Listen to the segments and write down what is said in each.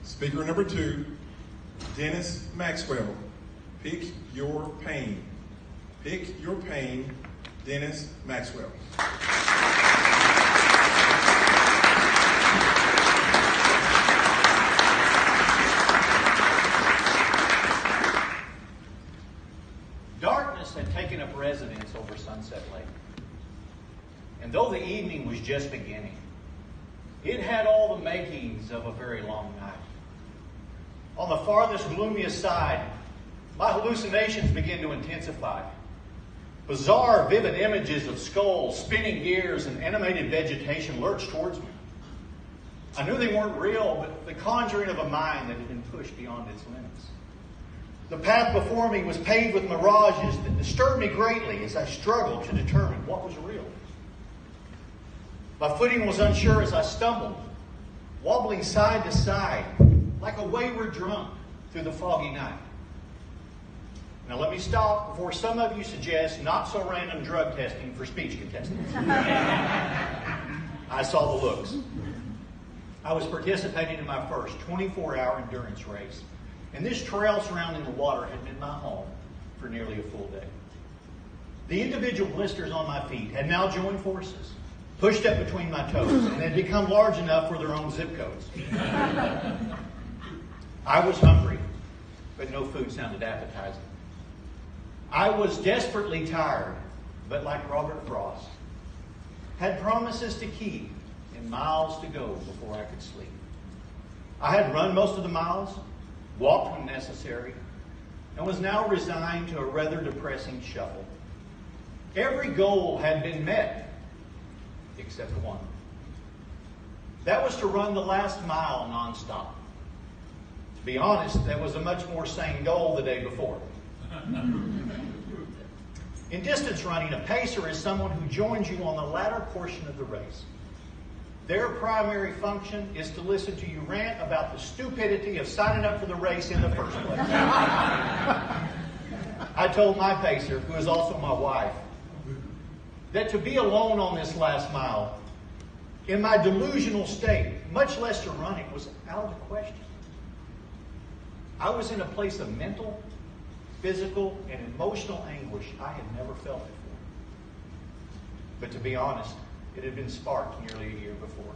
Speaker number 2, Dennis Maxwell. Pick your pain. Pick your pain, Dennis Maxwell. Darkness had taken up residence over Sunset Lake. And though the evening was just beginning, it had all the makings of a very long night. On the farthest, gloomiest side, my hallucinations began to intensify. Bizarre, vivid images of skulls, spinning gears, and animated vegetation lurched towards me. I knew they weren't real, but the conjuring of a mind that had been pushed beyond its limits. The path before me was paved with mirages that disturbed me greatly as I struggled to determine what was real. My footing was unsure as I stumbled, wobbling side to side, like a wayward drunk through the foggy night. Now let me stop before some of you suggest not so random drug testing for speech contestants. I saw the looks. I was participating in my first 24-hour endurance race, and this trail surrounding the water had been my home for nearly a full day. The individual blisters on my feet had now joined forces, pushed up between my toes, and had become large enough for their own zip codes. I was hungry, but no food sounded appetizing. I was desperately tired, but like Robert Frost, had promises to keep and miles to go before I could sleep. I had run most of the miles, walked when necessary, and was now resigned to a rather depressing shuffle. Every goal had been met, except one. That was to run the last mile nonstop. To be honest, that was a much more sane goal the day before. In distance running, a pacer is someone who joins you on the latter portion of the race. Their primary function is to listen to you rant about the stupidity of signing up for the race in the first place. I told my pacer, who is also my wife, that to be alone on this last mile, in my delusional state, much less to run it, was out of the question. I was in a place of mental, physical, and emotional anguish I had never felt before. But to be honest, it had been sparked nearly a year before.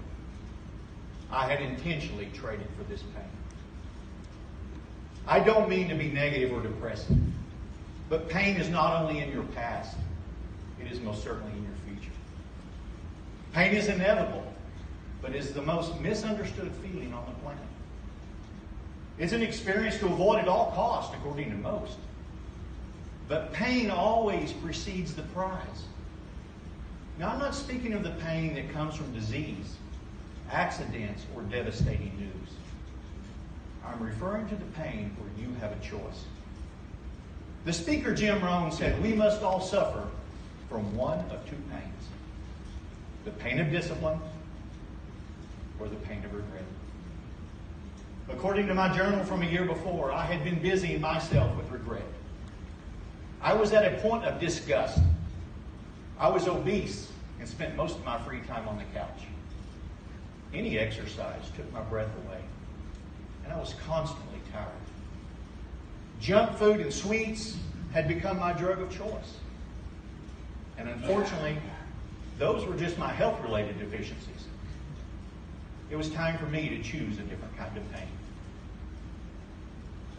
I had intentionally traded for this pain. I don't mean to be negative or depressing, but pain is not only in your past, it is most certainly in your future. Pain is inevitable, but is the most misunderstood feeling on the planet. It's an experience to avoid at all costs, according to most. But pain always precedes the prize. Now, I'm not speaking of the pain that comes from disease, accidents, or devastating news. I'm referring to the pain where you have a choice. The speaker, Jim Rohn, said we must all suffer from one of two pains: the pain of discipline or the pain of regret. According to my journal from a year before, I had been busying myself with regret. I was at a point of disgust. I was obese and spent most of my free time on the couch. Any exercise took my breath away, and I was constantly tired. Junk food and sweets had become my drug of choice. And unfortunately, those were just my health-related deficiencies. It was time for me to choose a different kind of pain.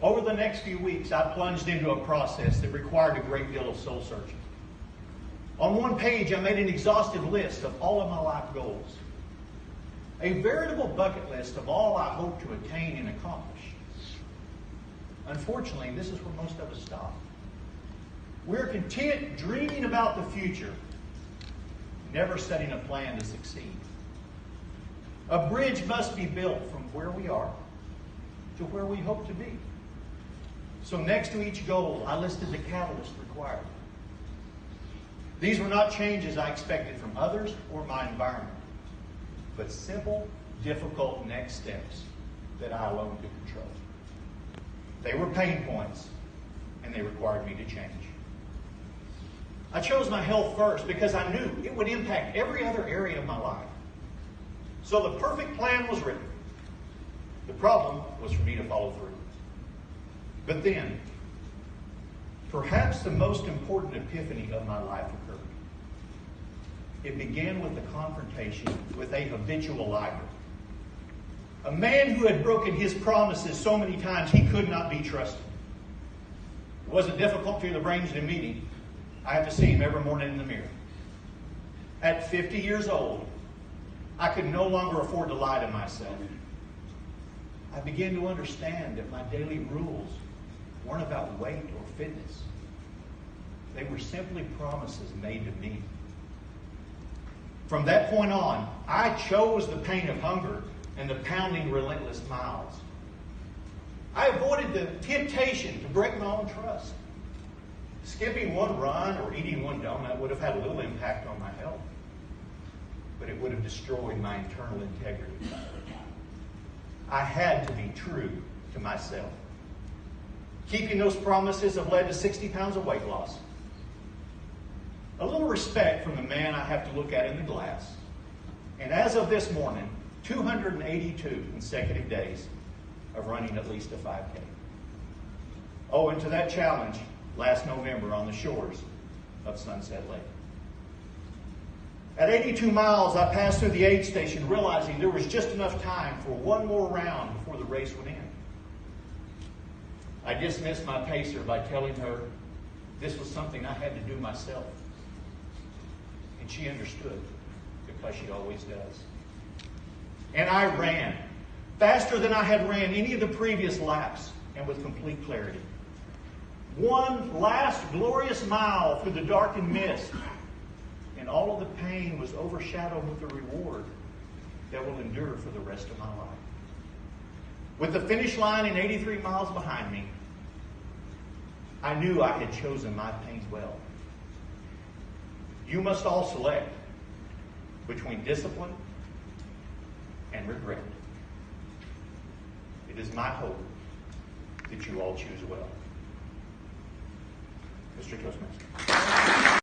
Over the next few weeks, I plunged into a process that required a great deal of soul searching. On one page, I made an exhaustive list of all of my life goals. A veritable bucket list of all I hope to attain and accomplish. Unfortunately, this is where most of us stop. We're content dreaming about the future, never setting a plan to succeed. A bridge must be built from where we are to where we hope to be. So next to each goal, I listed the catalyst required. These were not changes I expected from others or my environment, but simple, difficult next steps that I alone could control. They were pain points, and they required me to change. I chose my health first because I knew it would impact every other area of my life. So the perfect plan was written. The problem was for me to follow through. But then, perhaps the most important epiphany of my life occurred. It began with a confrontation with a habitual liar. A man who had broken his promises so many times he could not be trusted. It wasn't difficult to arrange a meeting. I have to see him every morning in the mirror. At 50 years old, I could no longer afford to lie to myself. I began to understand that my daily rules weren't about weight or fitness. They were simply promises made to me. From that point on, I chose the pain of hunger and the pounding relentless miles. I avoided the temptation to break my own trust. Skipping one run or eating one donut would have had a little impact on my health, but it would have destroyed my internal integrity. I had to be true to myself. Keeping those promises have led to 60 pounds of weight loss. A little respect from the man I have to look at in the glass. And as of this morning, 282 consecutive days of running at least a 5K. Oh, and to that challenge last November on the shores of Sunset Lake. At 82 miles, I passed through the aid station, realizing there was just enough time for one more round before the race would end. I dismissed my pacer by telling her this was something I had to do myself. And she understood, because she always does. And I ran, faster than I had ran any of the previous laps, and with complete clarity. One last glorious mile through the darkened mist, and all of the pain was overshadowed with the reward that will endure for the rest of my life. With the finish line and 83 miles behind me, I knew I had chosen my pains well. You must all select between discipline and regret. It is my hope that you all choose well. Mr. Toastmaster.